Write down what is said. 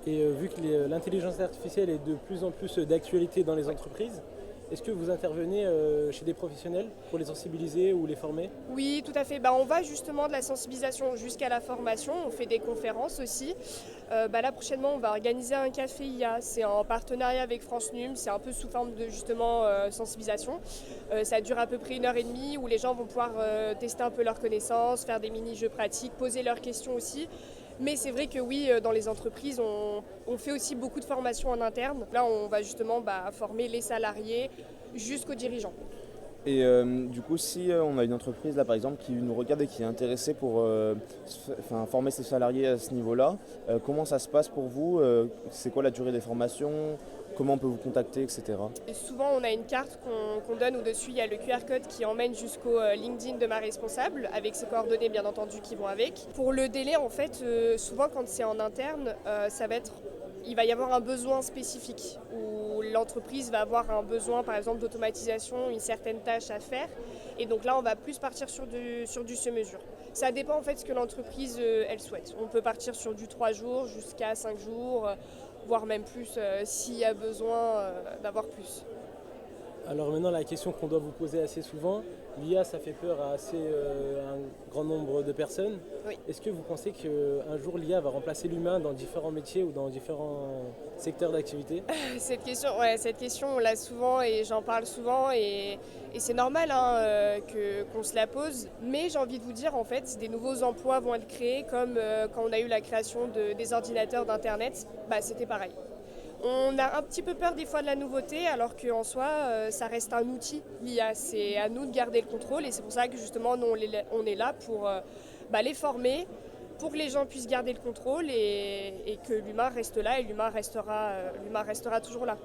Et vu que l'intelligence artificielle est de plus en plus d'actualité dans les Ouais. entreprises, est-ce que vous intervenez chez des professionnels pour les sensibiliser ou les former? Oui, tout à fait. Bah, on va justement de la sensibilisation jusqu'à la formation. On fait des conférences aussi. Là, prochainement, on va organiser un café IA. C'est en partenariat avec France Num. C'est un peu sous forme de justement sensibilisation. Ça dure à peu près 1 heure et demie où les gens vont pouvoir tester un peu leurs connaissances, faire des mini-jeux pratiques, poser leurs questions aussi. Mais c'est vrai que oui, dans les entreprises, on fait aussi beaucoup de formations en interne. Là, on va justement former les salariés jusqu'aux dirigeants. Et du coup, si on a une entreprise là par exemple qui nous regarde et qui est intéressée pour former ses salariés à ce niveau-là, comment ça se passe pour vous? C'est quoi la durée des formations? Comment on peut vous contacter, etc. Et souvent, on a une carte qu'on donne où dessus il y a le QR code qui emmène jusqu'au LinkedIn de ma responsable, avec ses coordonnées bien entendu qui vont avec. Pour le délai, en fait, souvent quand c'est en interne, il va y avoir un besoin spécifique où l'entreprise va avoir un besoin, par exemple, d'automatisation, une certaine tâche à faire. Et donc là, on va plus partir sur du sur-mesure. Ça dépend en fait de ce que l'entreprise elle souhaite. On peut partir sur du 3 jours jusqu'à 5 jours, voire même plus s'il y a besoin d'avoir plus. Alors maintenant, la question qu'on doit vous poser assez souvent, l'IA, ça fait peur à un grand nombre de personnes. Oui. Est-ce que vous pensez qu'un jour l'IA va remplacer l'humain dans différents métiers ou dans différents secteurs d'activité? Cette question, on l'a souvent et j'en parle souvent et c'est normal hein, qu'on se la pose. Mais j'ai envie de vous dire, en fait, des nouveaux emplois vont être créés comme quand on a eu la création des ordinateurs d'Internet, c'était pareil. On a un petit peu peur des fois de la nouveauté, alors qu'en soi, ça reste un outil, l'IA. C'est à nous de garder le contrôle et c'est pour ça que justement, nous, on est là pour les former, pour que les gens puissent garder le contrôle et que l'humain reste là et l'humain restera toujours là.